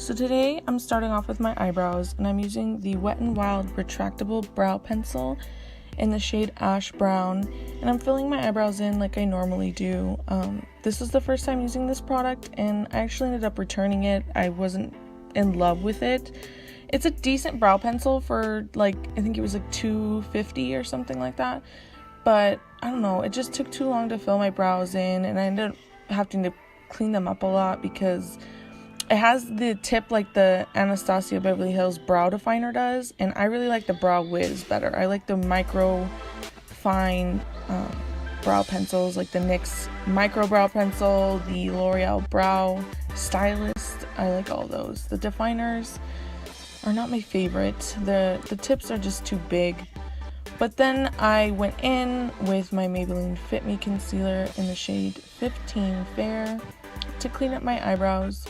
So today I'm starting off with my eyebrows, and I'm using the Wet n Wild Retractable Brow Pencil in the shade Ash Brown, and I'm filling my eyebrows in like I normally do. This is the first time using this product, and I actually ended up returning it. I wasn't in love with it. It's a decent brow pencil for like, I think it was like $2.50 or something like that, but I don't know, it just took too long to fill my brows in, and I ended up having to clean them up a lot because it has the tip like the Anastasia Beverly Hills brow definer does, and I really like the Brow Wiz better. I like the micro fine brow pencils, like the NYX micro brow pencil, the L'Oreal brow Stylist. I like all those. The definers are not my favorite. The tips are just too big. But then I went in with my Maybelline Fit Me concealer in the shade 15 Fair to clean up my eyebrows.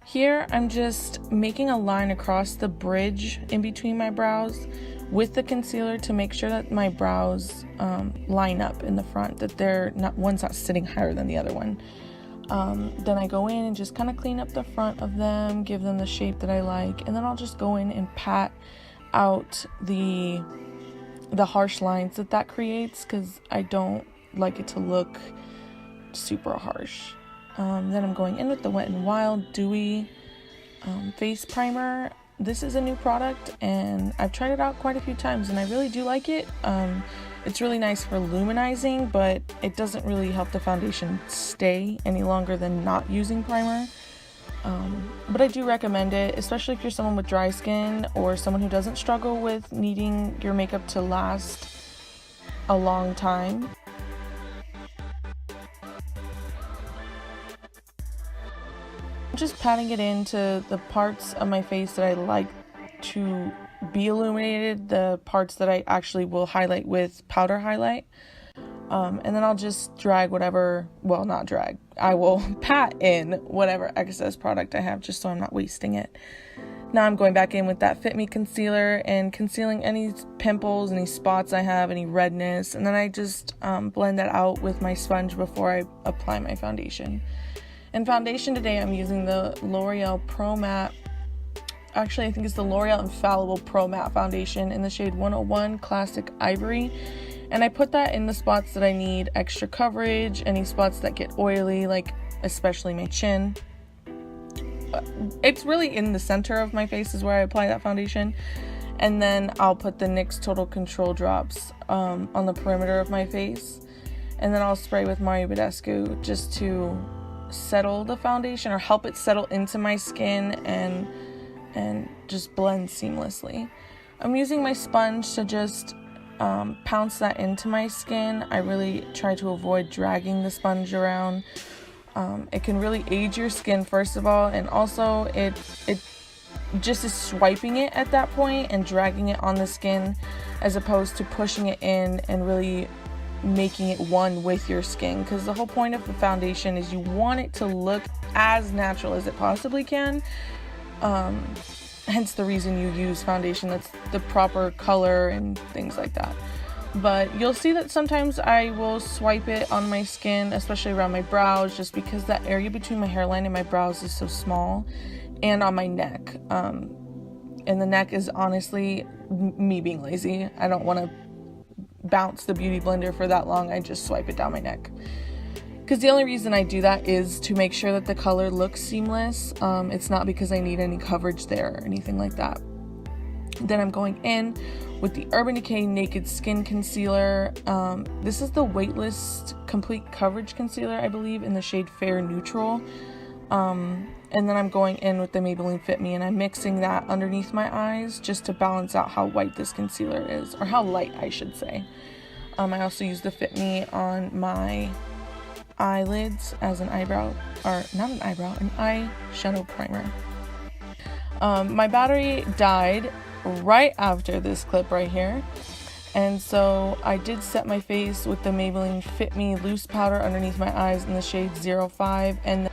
Here I'm just making a line across the bridge in between my brows with the concealer to make sure that my brows line up in the front, that one's not sitting higher than the other one. Then I go in and just kind of clean up the front of them, give them the shape that I like, and then I'll just go in and pat out the harsh lines that creates, because I don't like it to look super harsh. Then I'm going in with the Wet n Wild Dewy face primer. This is a new product, and I've tried it out quite a few times, and I really do like it. It's really nice for luminizing, but it doesn't really help the foundation stay any longer than not using primer. But I do recommend it, especially if you're someone with dry skin or someone who doesn't struggle with needing your makeup to last a long time. Just patting it into the parts of my face that I like to be illuminated, the parts that I actually will highlight with powder highlight, and then I'll just drag whatever, well, not drag, I will pat in whatever excess product I have just so I'm not wasting it. Now I'm going back in with that Fit Me concealer and concealing any pimples, any spots I have, any redness, and then I just blend that out with my sponge before I apply my foundation. In foundation today, I'm using the L'Oreal Pro Matte, actually I think it's the L'Oreal Infallible Pro Matte Foundation in the shade 101 Classic Ivory, and I put that in the spots that I need extra coverage, any spots that get oily, like especially my chin. It's really in the center of my face is where I apply that foundation, and then I'll put the NYX Total Control drops on the perimeter of my face, and then I'll spray with Mario Badescu just to settle the foundation or help it settle into my skin and just blend seamlessly. I'm using my sponge to just pounce that into my skin. I really try to avoid dragging the sponge around. It can really age your skin, first of all, and also it just is swiping it at that point and dragging it on the skin as opposed to pushing it in and really making it one with your skin, because the whole point of the foundation is you want it to look as natural as it possibly can, hence the reason you use foundation that's the proper color and things like that. But you'll see that sometimes I will swipe it on my skin, especially around my brows, just because that area between my hairline and my brows is so small, and on my neck, and the neck is honestly me being lazy. I don't want to bounce the beauty blender for that long. I just swipe it down my neck, because the only reason I do that is to make sure that the color looks seamless. It's not because I need any coverage there or anything like that. Then I'm going in with the Urban Decay Naked Skin Concealer. This is the Weightless Complete Coverage Concealer, I believe, in the shade Fair Neutral. And then I'm going in with the Maybelline Fit Me, and I'm mixing that underneath my eyes just to balance out how white this concealer is, or how light I should say. I also use the Fit Me on my eyelids as an eyebrow, or not an eyebrow, an eyeshadow primer. My battery died right after this clip right here, and so I did set my face with the Maybelline Fit Me loose powder underneath my eyes in the shade 05, and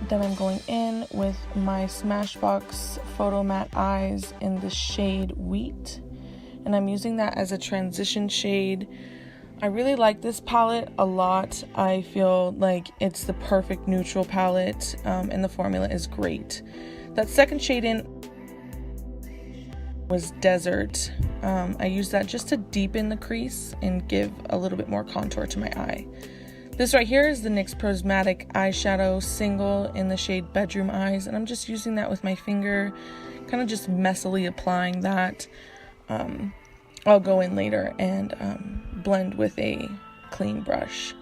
Then I'm going in with my Smashbox Photo Matte Eyes in the shade Wheat, and I'm using that as a transition shade. I really like this palette a lot. I feel like it's the perfect neutral palette, and the formula is great. That second shade in was Desert. I used that just to deepen the crease and give a little bit more contour to my eye. This right here is the NYX Prismatic Eyeshadow Single in the shade Bedroom Eyes, and I'm just using that with my finger, kind of just messily applying that. I'll go in later and blend with a clean brush.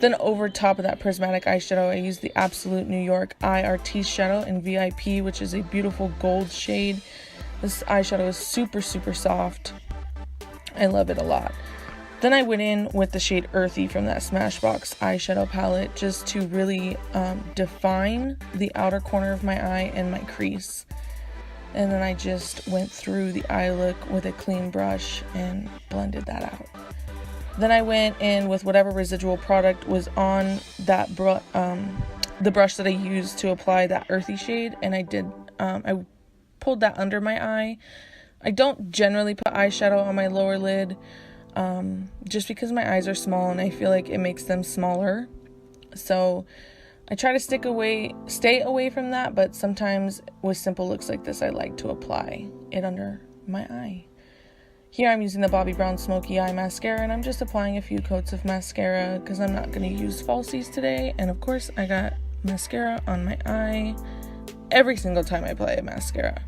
Then over top of that prismatic eyeshadow, I use the Absolute New York Eye Artiste Shadow in VIP, which is a beautiful gold shade. This eyeshadow is super, super soft. I love it a lot. Then I went in with the shade Earthy from that Smashbox eyeshadow palette just to really define the outer corner of my eye and my crease. And then I just went through the eye look with a clean brush and blended that out. Then I went in with whatever residual product was on that the brush that I used to apply that earthy shade, and I pulled that under my eye. I don't generally put eyeshadow on my lower lid, just because my eyes are small and I feel like it makes them smaller. So I try to stay away from that, but sometimes with simple looks like this, I like to apply it under my eye. Here I'm using the Bobbi Brown Smoky Eye Mascara, and I'm just applying a few coats of mascara because I'm not going to use falsies today. And of course, I got mascara on my eye every single time I apply a mascara.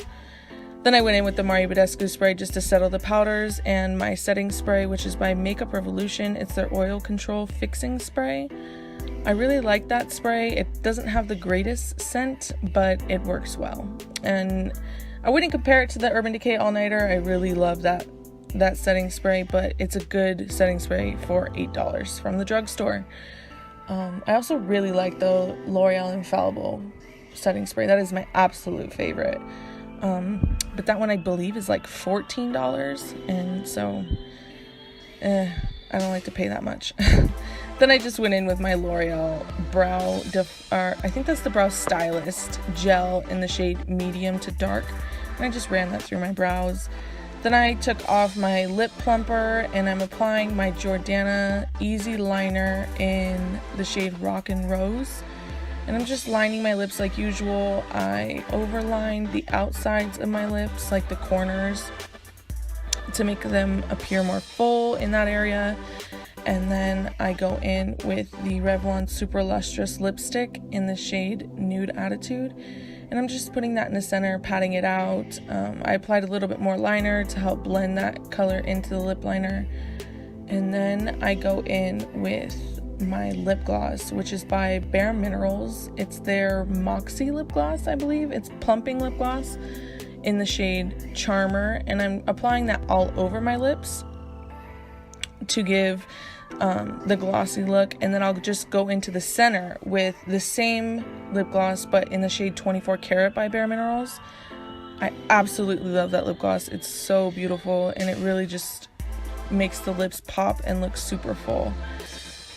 Then I went in with the Mario Badescu spray just to settle the powders, and my setting spray, which is by Makeup Revolution. It's their oil control fixing spray. I really like that spray. It doesn't have the greatest scent, but it works well. And I wouldn't compare it to the Urban Decay All Nighter. I really love that setting spray, but it's a good setting spray for $8 from the drugstore. I also really like the L'Oreal Infallible setting spray. That is my absolute favorite. But that one I believe is like $14, and so I don't like to pay that much. Then I just went in with my L'Oreal I think that's the Brow Stylist gel in the shade medium to dark, and I just ran that through my brows. Then I took off my lip plumper, and I'm applying my Jordana Easy Liner in the shade Rockin' Rose. And I'm just lining my lips like usual. I overlined the outsides of my lips, like the corners, to make them appear more full in that area. And then I go in with the Revlon Super Lustrous lipstick in the shade Nude Attitude. And I'm just putting that in the center, patting it out. I applied a little bit more liner to help blend that color into the lip liner. And then I go in with my lip gloss, which is by Bare Minerals. It's their Moxie lip gloss, I believe. It's plumping lip gloss in the shade Charmer, and I'm applying that all over my lips to give the glossy look. And then I'll just go into the center with the same lip gloss but in the shade 24 Karat by Bare Minerals. I absolutely love that lip gloss. It's so beautiful, and it really just makes the lips pop and look super full.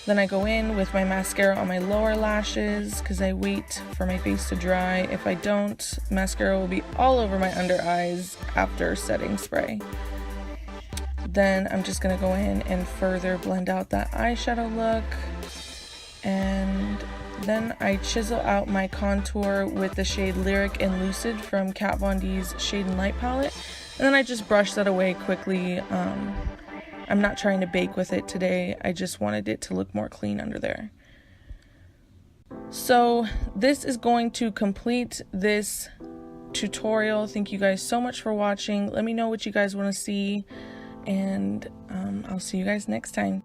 Then I go in with my mascara on my lower lashes because I wait for my face to dry. If I don't, mascara will be all over my under eyes after setting spray. Then I'm just going to go in and further blend out that eyeshadow look. And then I chisel out my contour with the shade Lyric and Lucid from Kat Von D's Shade and Light palette. And then I just brush that away quickly. I'm not trying to bake with it today. I just wanted it to look more clean under there. So this is going to complete this tutorial. Thank you guys so much for watching. Let me know what you guys want to see, and I'll see you guys next time.